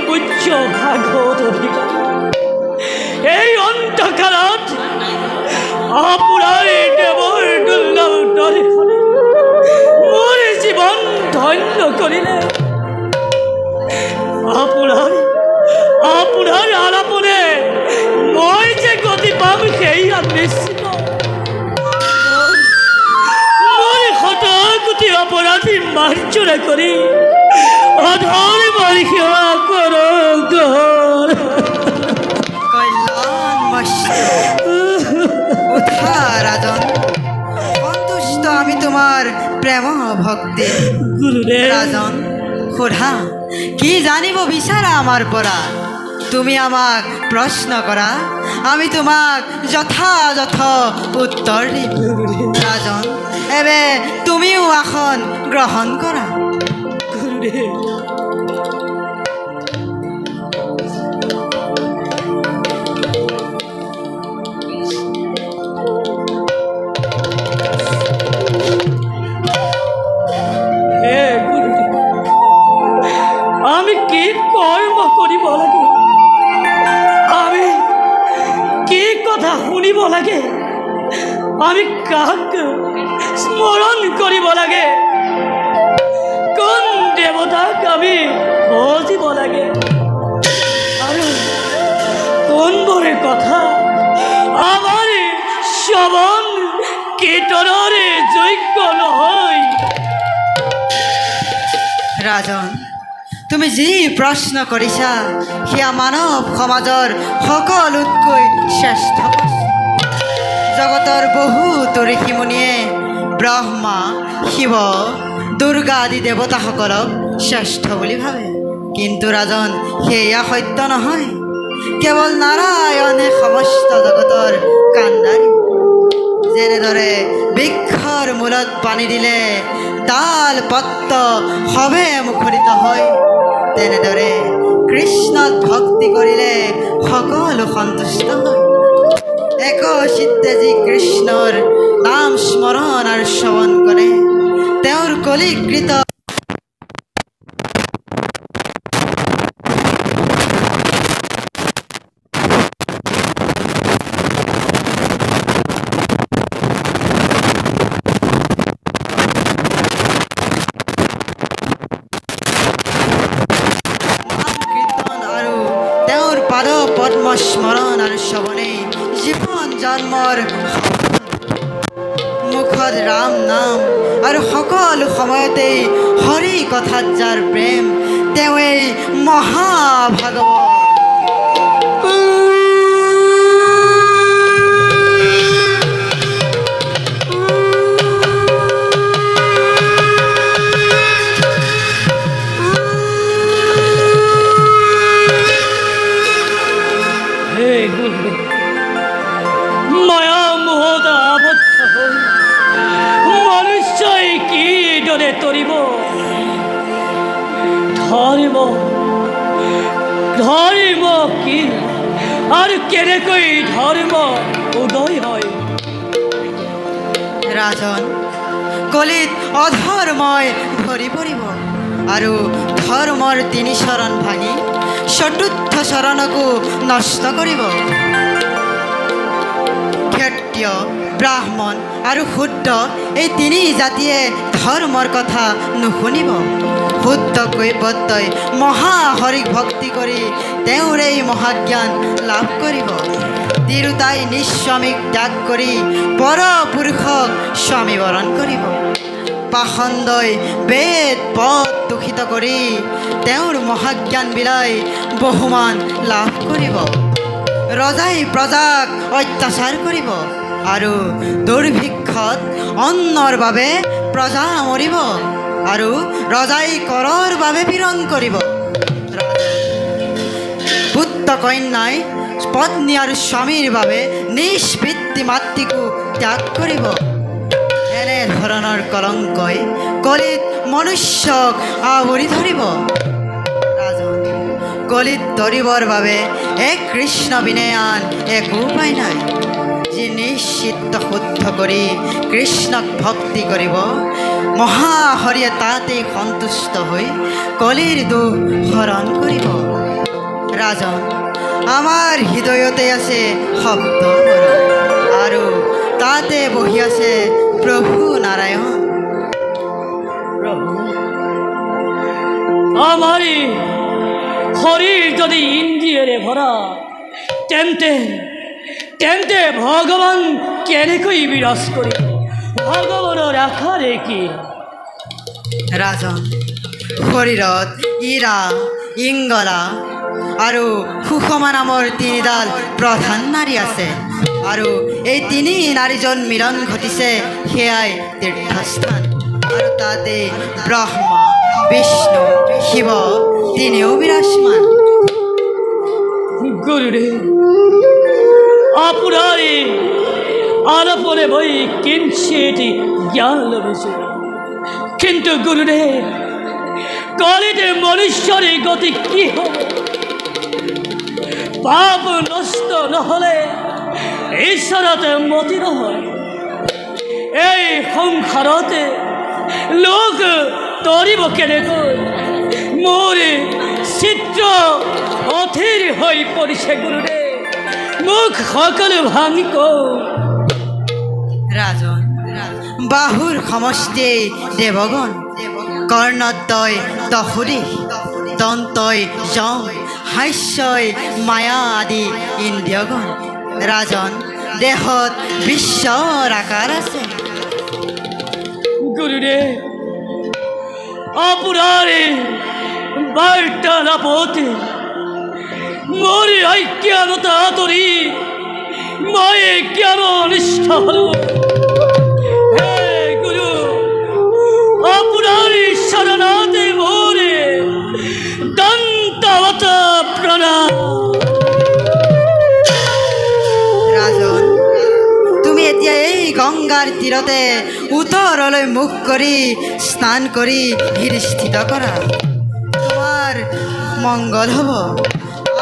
পূজ্য ভাগৱত অধিকাৰী এই অন্তকালত আপোনাৰ দেৱৰ দুৰ্লভ দৰ্শনে মোৰ জীৱন ধন্য কৰিলে। আপোনাৰ আলাপনে মই যে গতি পাম সেয়া নিশ্চিত। মই শত কোটি অপৰাধী মাৰ্জনা কৰি অধৰ মাৰি সেৱা কৰক। ৰাজন সন্তুষ্ট আমি তোমাৰ প্ৰেম ভক্তি। ৰাজন সোধা কি জানিব বিচাৰা আমাৰ পৰা? তুমি আমাক প্রশ্ন করা, আমি তোমাক যথাযথ উত্তর দিম। রাজন এবে তুমিও আসন গ্রহণ করা। আমি কি কর্ম করিব লাগে, আমি কি কথা শুনিব লাগে, আমি কাক স্মরণ করিব লাগে, কোন দেবতাক আমি ভজিব লাগে, আর কোনবোৰে কথা আমাৰ শ্ৰবণ কীৰ্তনেৰ যোগ্য নহয়। ৰাজন তুমি যি প্ৰশ্ন কৰিছা সেয়া মানৱ সমাজৰ সকলোতকৈ শ্ৰেষ্ঠ প্ৰশ্ন। জগতৰ বহুতো ঋষিমুনিয়ে ব্ৰহ্মা, শিৱ, দুৰ্গা আদি দেৱতাসকলক শ্ৰেষ্ঠ বুলি ভাবে, কিন্তু ৰাজন সেয়া সত্য নহয়। কেৱল নাৰায়ণে সমস্ত জগতৰ কাণ্ডাৰী। যেনেদৰে বৃক্ষৰ মূলত পানী দিলে ডাল পত্ৰ সবে মুখৰিত হয়, তেনেদৰে কৃষ্ণত ভক্তি কৰিলে সকলো সন্তুষ্ট হয়। একচিত্তে যি কৃষ্ণৰ নাম স্মৰণ আৰু শ্ৰৱণ কৰে, তেওঁৰ কলিকৃত পদ্ম স্মৰণ আৰু শ্ৰৱণে জীৱন জন্মৰ মুখত ৰাম নাম আৰু সকলো সময়তেই হৰি কথাত যাৰ প্ৰেম, তেওঁৱেই মহাভাগৱত। মায়া মোহত আবদ্ধ হৈ মনুষ্যই কিদৰে তৰিব? ধৰ্ম কি আৰু কেনেকৈ ধৰ্ম উদয় হয়? ৰাজন কলিত অধৰ্মই ভৰি পৰিব আৰু ধৰ্মৰ তিনি চৰণ ভাঙি চতুৰ্থ চৰণকো নষ্ট কৰিব। ক্ষত্ৰিয়, ব্ৰাহ্মণ আৰু শুদ্ধ এই তিনি জাতিয়ে ধৰ্মৰ কথা নুশুনিব। শুদ্ধ কৈবৰ্তই মহাহৰিক ভক্তি কৰি তেওঁৰেই মহাজ্ঞান লাভ কৰিব। তিৰোতাই নিঃস্বামীক ত্যাগ কৰি পৰপুৰুষক স্বামী বৰণ কৰিব। পাখণ্ডই বেদ পদ দূষিত কৰি তেওঁৰ মহাজ্ঞান বিলাই বহুমান লাভ কৰিব। ৰজাই প্ৰজাক অত্যাচাৰ কৰিব আৰু দুৰ্ভিক্ষত অন্নৰ বাবে প্ৰজা মৰিব আৰু ৰজাই কৰৰ বাবে পীড়ন কৰিব। পুত্ৰ কন্যাই পত্নী আৰু স্বামীৰ বাবে নিজ পিতৃ মাতৃকো ত্যাগ কৰিব। এনে ধৰণৰ কলংকই কলিত মনুষ্যক আৱৰি ধৰিব। কলিত তৰিবৰ বাবে এক কৃষ্ণ বিনে আন একো উপায় নাই। যি নিশ্চিত শুদ্ধ কৰি কৃষ্ণক ভক্তি কৰিব, মহাহৰিয়ে তাতেই সন্তুষ্ট হৈ কলিৰ দুখ হৰণ কৰিব। ৰাজন আমাৰ হৃদয়তে আছে শব্দ আৰু তাতে বহি আছে প্ৰভু নাৰায়ণ। প্ৰভু আমাৰই শৰীৰ যদি ইন্দ্ৰিয়ৰে ভৰা তেন্তে তেন্তে ভগবান কেনেকৈ বিৰাজ কৰি ভগবানেৰ আখাৰে কি ৰাজন শৰীৰত ইৰা ইংগলা আৰু সুষমা নামৰ তিনিডাল প্ৰধান নাৰী আছে আৰু এই তিনি নাৰীজন মিলন ঘটিছে সেয়াই তীৰ্থস্থান আৰু তাতে ব্ৰহ্মা বিষ্ণু শিৱ তিনিও বিৰাজমান। গুরুদেব আপনারে আলাপনে বই কিঞ্চিতি জ্ঞান লভেছে কিন্তু গুরুদেব কলিতে মনুষ্যরে গতি কি হবে পাপ নষ্ট নহলে ঈশ্বরতে মতি নহয় এই সংসারতে লোক তরিব কেনেকৈ মোৰ চিত্ৰ অথিৰ হৈ পৰিছে গুৰুদেৱ মোক সকলো ভাঙি কওঁ। ৰাজন বাহুৰ সমষ্টি দেৱগণ কৰ্ণদ্বয় দশোদিশ দন্তই যম হাস্যই মায়া আদি ইন্দ্ৰিয়গণ। ৰাজন দেহত বিশ্বৰ আকাৰ আছে। গুৰুদেৱ আপোনাৰে বাৰ্তালাপতে মোৰ অজ্ঞানতা আঁতৰি মই জ্ঞান অনিষ্ঠ হলো। হে গুৰু আপোনাৰ শৰণতে মোৰ দন্তৱত প্ৰণাম। ৰাজন তুমি এতিয়া এই গংগাৰ তীৰতে উত্তৰলৈ মুখ কৰি স্নান কৰি স্থিত কৰা তোমাৰ মংগল হ'ব।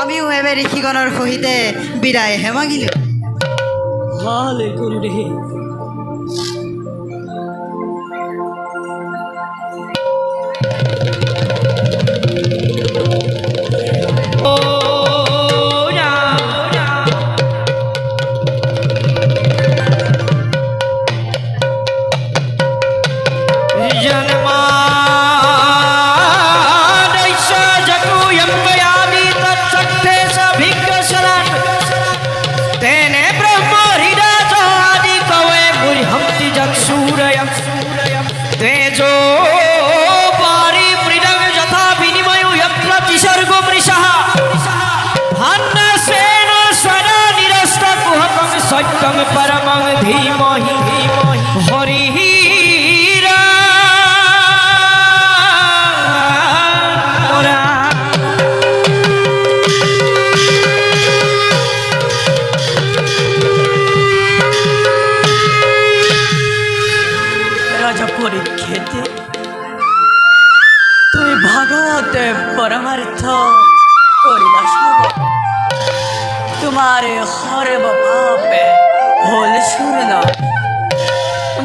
আমিও এবাৰ ঋষিগণৰ সহিতে বিদায়হে মাগিলোঁ। ভালে গুৰুদেৱ सत्यं परमं धीमहि हरिः রাজা পরীক্ষিত তুমি ভাগবত পরমার্থ করিলা তোমার হরব পাপে হল শূন্য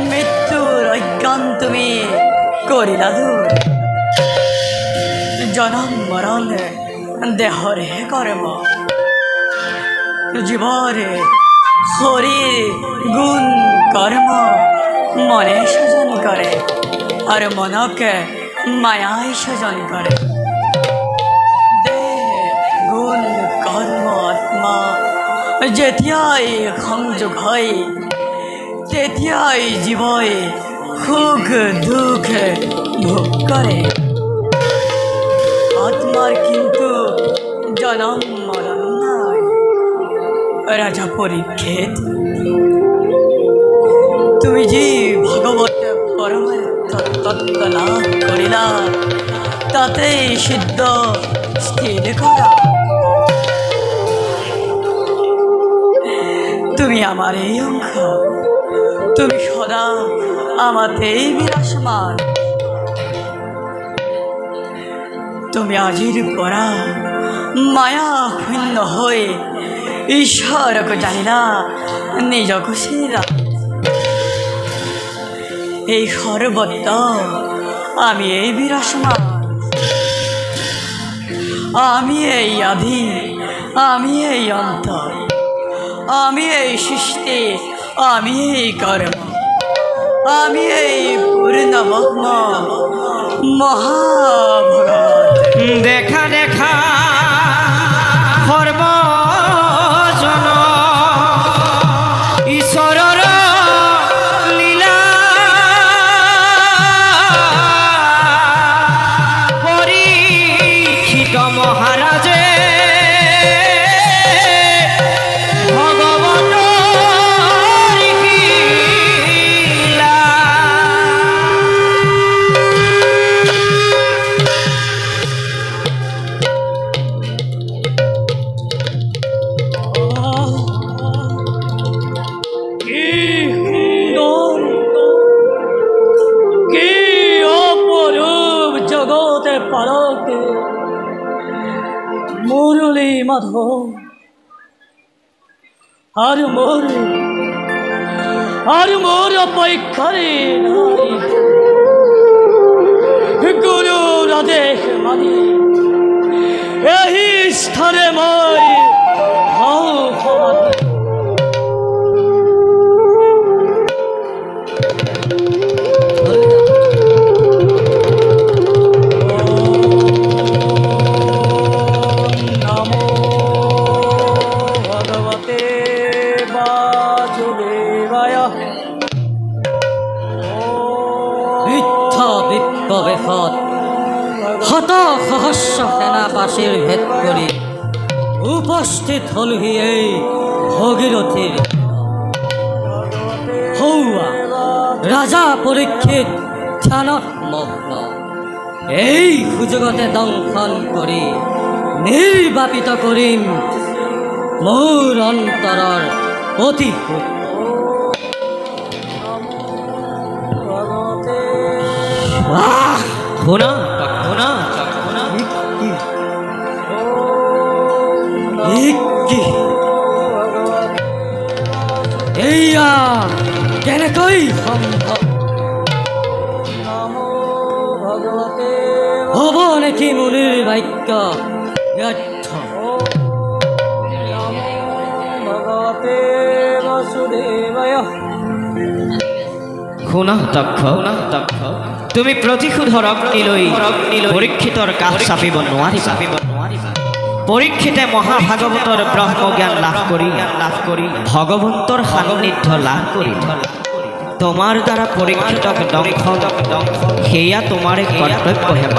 মৃত্যুর অজ্ঞান তুমি করিলা দূর জনম মরণ দেহরে কর্ম জীবরে শরীর গুণ কর্ম মনে সজন করে আর মনকে মায়ায় সজন করে গুণ কর্ম আত্মা যেতিয়াই সংযোগ হয় তেতিয়াই জীবই সুখ দুঃখ ভোগ করে আত্মার কিন্তু জনম মরণ নাই। রাজা পরীক্ষিত তুমি যে ভগবত পরমার্থ তত্ত্ব লাভ করিলা তাতে সিদ্ধ স্থির করা তুমি আমার এই অংশ তুমি সদা আমাতেই বিরাজমান তুমি আজির পরা মায়া শূন্য হয়ে ঈশ্বরক জানিলা নিজক চিনিলা এই সর্বত্র আমি এই বিরাজমান আমি এই আদি, আমি এই অন্ত, আমি এই সৃষ্টি, আমি এই কর্ম, আমি এই পূর্ণব্রহ্ম মহাভগবান। দেখা দেখা সর্বজন ঈশ্বরর লীলা পরীক্ষিত মহারাজে মুরলী মাধব আর মোর অপেক্ষারে গুরু রাধেশ মানি এই স্থানে মই শত সহস্র সেনাবাসীর ভেদ কৰি উপস্থিত হলহি এই ভগীৰথীৰ হৌৱা ৰাজা পৰীক্ষিত ধ্যানত মগ্ন। এই সুযোগতে দংশন কৰি নিৰ্বাপিত কৰিম মোৰ অন্তৰৰ অতি শুনা শুনা এয়া কেনেকৈ সম্ভৱ? হ'ব নেকি মুনিৰ বাক্য ব্যৰ্থ? শুনা দক্ষ, তুমি প্ৰতিশোধৰ অগ্নিলৈ পৰীক্ষিতৰ কাষ চাপিব নোৱাৰিবা। পৰীক্ষিতে মহাভাগৱতৰ ব্ৰহ্মজ্ঞান লাভ কৰি ভগৱন্তৰ সান্নিধ্য লাভ কৰি তোমাৰ দ্বাৰা পৰীক্ষিতক দংশন সেয়া তোমাৰ কৰ্তব্য হেমা।